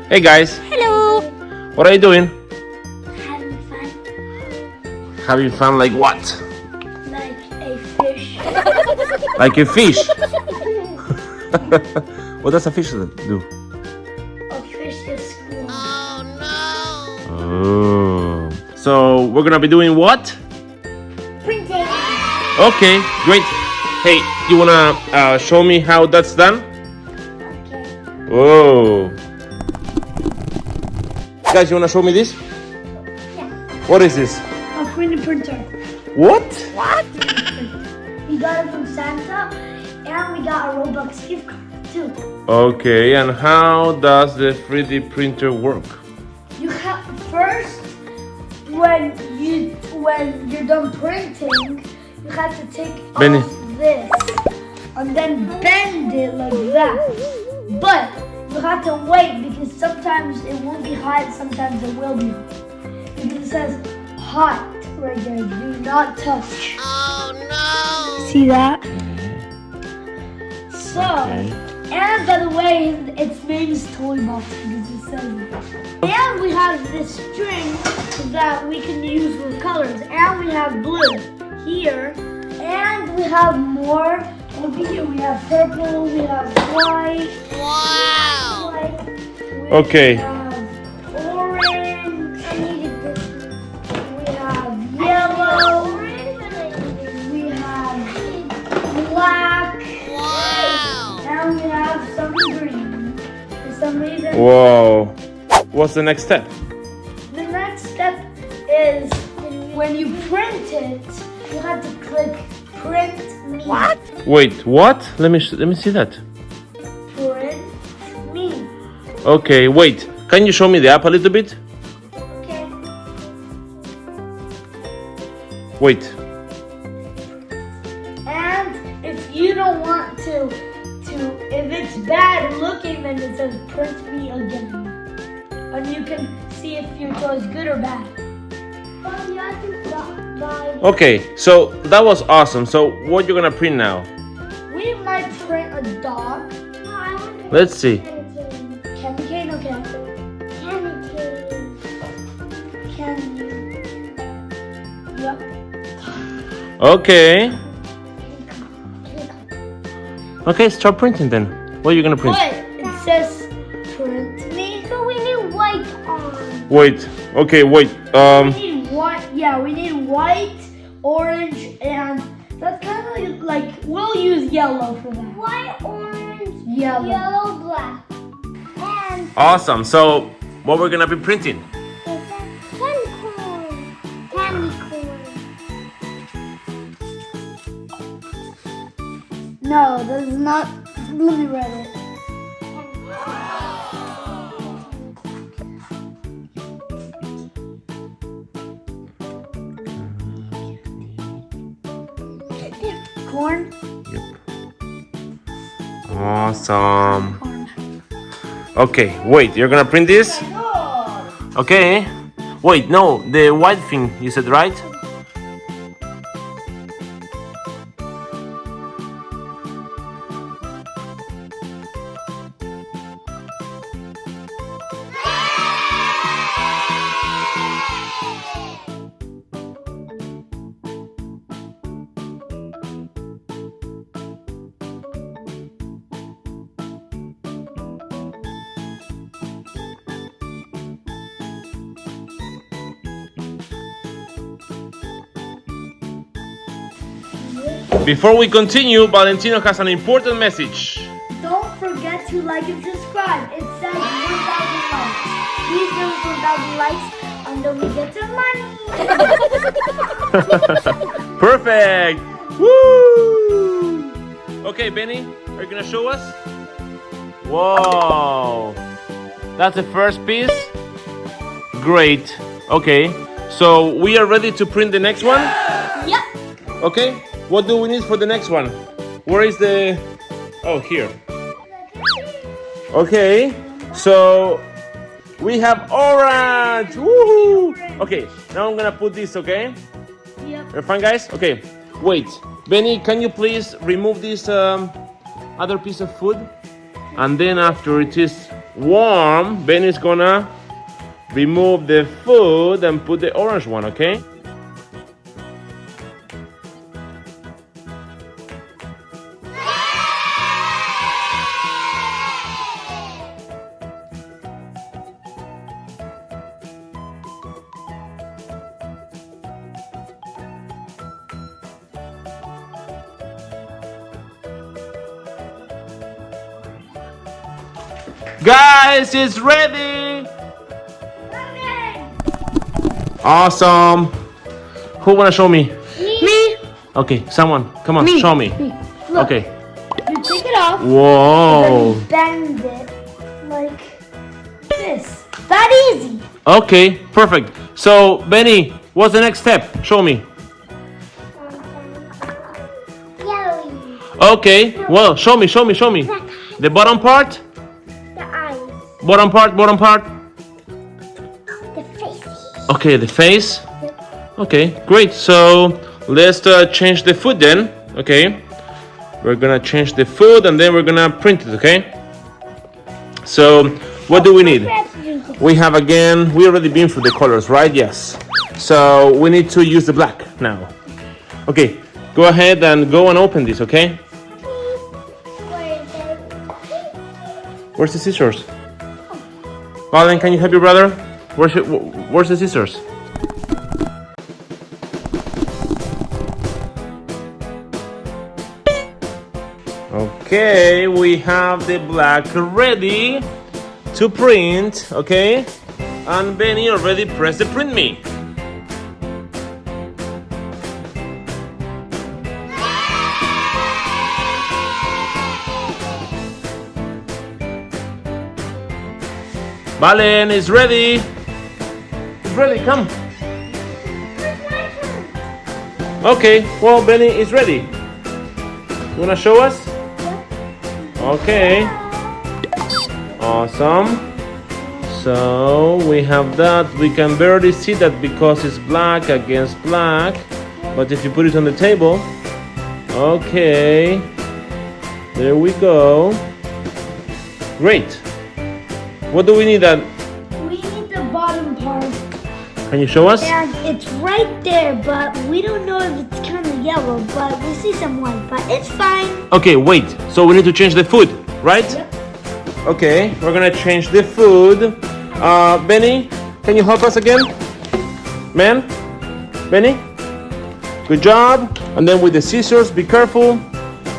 Hey guys. Hello. What are you doing? Having fun. Having fun like what? Like a fish. Like a fish. What does a fish do? A fish is school. Oh. So we're gonna be doing what? Printing. Okay, great. Hey, you wanna show me how that's done? Okay. Whoa. Guys, you wanna show me this? Yeah. What is this? A 3D printer. What? We got it from Santa, and we got a Robux gift card too. Okay, and how does the 3D printer work? You have first, when you're done printing, you have to take Beni. off this and then bend it like that. But you have to wait because sometimes it won't be hot, sometimes it will be hot. Because it says hot right there. Do not touch. Oh no! See that? So, Okay. and by the way, its name is Toy Box because it says it. And we have this string that we can use with colors. And we have blue here. And we have more over here. We have purple, we have white. Wow! Okay. We have orange. I needed this. We have yellow. We have black. Wow! And we have some green. For some reason, Whoa. What's the next step? the next step is when you print it, you have to click print me. What? Wait, what? Let me see that. Print me. Okay, wait. Can you show me the app a little bit? Okay. Wait. And if you don't want to if it's bad looking, then it says print me again. And you can see if your toy is good or bad. Okay, so that was awesome. So what you're gonna print now? We might print a dog. Let's see. Candy cane, okay. Candy cane. Candy. Yep. Okay. Okay, start printing then. What are you gonna print? But it says print me. So we need white on. Wait. Okay, wait. We need white. Yeah, we need white, orange, and that's kind of like we'll use yellow for that. White, orange, Yellow. yellow, black. And Awesome. So what we're gonna be printing? it's a candy corn. Candy corn. No, this is not. Let me read it. Corn. Yep. Awesome. Corn. Okay, wait. You're gonna print this? Okay. Wait, no, the white thing. You said right? Before we continue, Valentino has an important message. Don't forget to like and subscribe. It says 1,000 likes. Please give us 1,000 likes and then we get some money. Perfect! Woo! Okay, Benny, are you gonna show us? Whoa! That's the first piece. Great. Okay, so we are ready to print the next one? Yep. Okay, what do we need for the next one? Where is the... Oh, here. Okay, so we have orange. Woohoo! Okay, now I'm gonna put this, okay? Yep. You're fine, guys? Okay, wait. Benny, can you please remove this other piece of food? And then after it is warm, Benny's gonna remove the food and put the orange one, okay? Guys, it's ready! Awesome! Who wanna show me? Me. Okay, someone, come on, Me. show me. Me. Look, Okay. you take it off. Whoa! And then you bend it like this. That easy. Okay, perfect. So, Benny, what's the next step? Show me. Yellow. Okay, well, show me. The bottom part? The eyes. Bottom part. The face. Okay, the face. Okay, great. So, let's change the food then. Okay. We're gonna change the food and then we're gonna print it, okay? So, what do we need? We have again, we already been through the colors, right? Yes. So, we need to use the black now. Okay, go ahead and go and open this, okay? Where's the scissors? Valen, can you help your brother? Where's the scissors? Okay, we have the black ready to print, okay? And Benny already pressed the print me. Valen is ready. It's ready, come. Okay, well, Benny is ready. You wanna show us? Okay. Awesome. So we have that. We can barely see that because it's black against black. But if you put it on the table, okay. There we go. Great. What do we need that? We need the bottom part. Can you show us? And it's right there, but we don't know if it's kind of yellow, but we see some white, but it's fine. Okay, wait. So we need to change the food, right? Yep. Okay, we're gonna change the food. Benny, can you help us again? Man? Benny? Good job. And then with the scissors, be careful.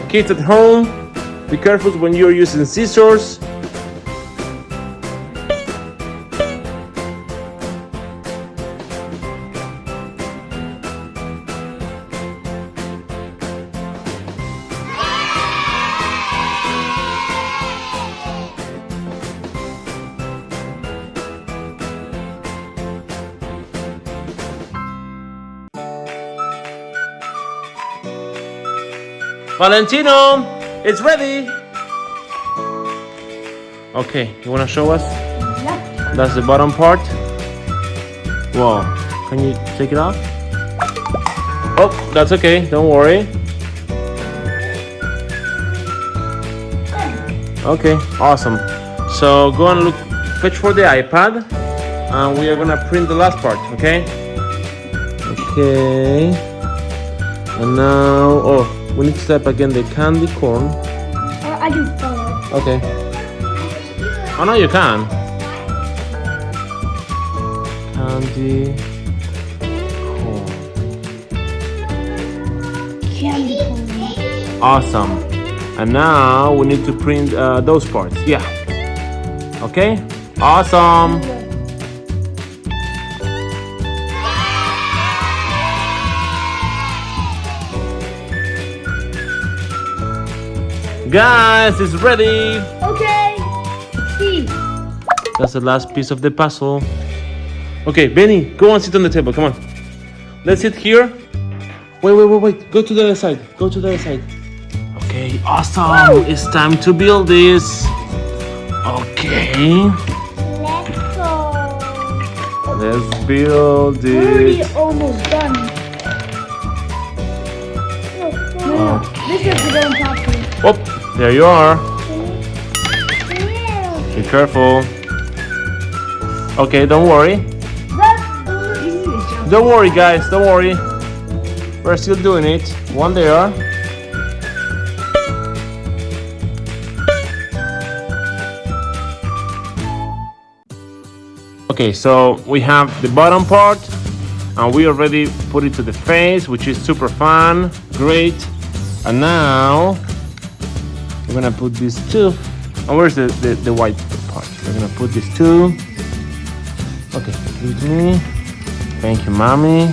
Kids at home, be careful when you're using scissors. Valentino, it's ready. Okay, you wanna show us? Yep. That's the bottom part. Wow, can you take it off? Oh, that's okay, don't worry. Okay, awesome. So go and fetch for the iPad, and we are gonna print the last part, okay? Okay. And now, oh, we need to step again the candy corn. I can follow. Okay. Oh no, you can. Candy corn. Candy corn. Awesome. And now we need to print those parts. Yeah. Okay. Awesome. Guys, it's ready. Okay. See. That's the last piece of the puzzle. Okay, Benny, go and sit on the table. Come on. Let's sit here. Wait. Go to the other side. Okay, awesome. Woo! It's time to build this. Okay. Let's go. Let's build We're already it. almost done. No. This is the one top. Oh, there you are. Be careful. Okay, don't worry. Don't worry, guys. Don't worry. We're still doing it. One there. Okay, so we have the bottom part, and we already put it to the face, which is super fun, great. And now we're gonna put these two. And where's the white part? We're gonna put these two. Okay, give it to me. Thank you, mommy.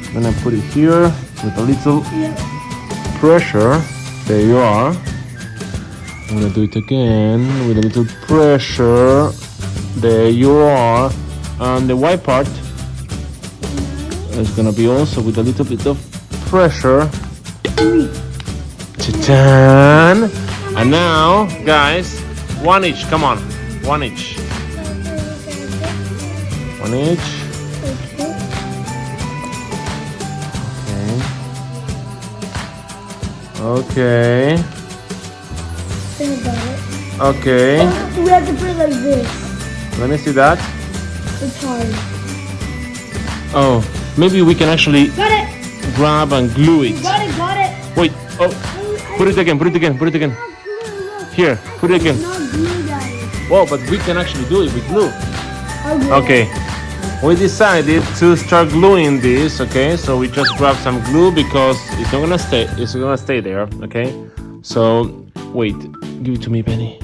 I'm gonna put it here with a little pressure. There you are. I'm gonna do it again with a little pressure. There you are. And the white part is gonna be also with a little bit of pressure. Ta-tan! And now, guys, one each. Come on, one each. One each. Okay. Okay. We have to put it like this. Let me see that. It's hard. Oh, maybe we can actually Got it. grab and glue it. Got it. Got it. Wait. Oh, put it again. Put it again. Put it again. Here. Put it again. Not glue, Daddy. Whoa, but we can actually do it with glue. Okay. Okay. We decided to start gluing this. Okay. So we just grab some glue because it's not gonna stay. It's gonna stay there. Okay. So wait. Give it to me, Benny.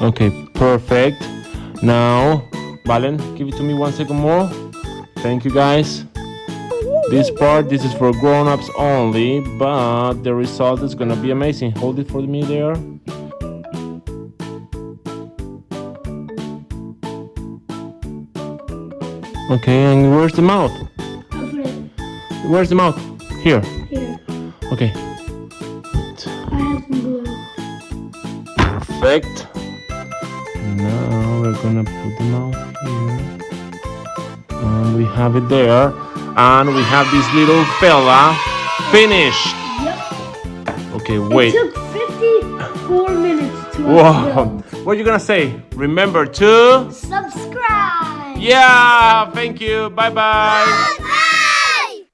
Okay, perfect. Now, Valen, give it to me 1 second more. Thank you, guys. This is for grown-ups only, but the result is gonna be amazing. Hold it for me there. Okay, and where's the mouth? I'll put it Where's the mouth? Here. here. Okay. I have some glue. Perfect. Now we're gonna put the mouth here. And we have it there. And we have this little fella finished. Yep. Okay, wait. It took 54 minutes to Whoa. build. What are you gonna say? Remember to... Subscribe. Yeah, thank you. Bye-bye.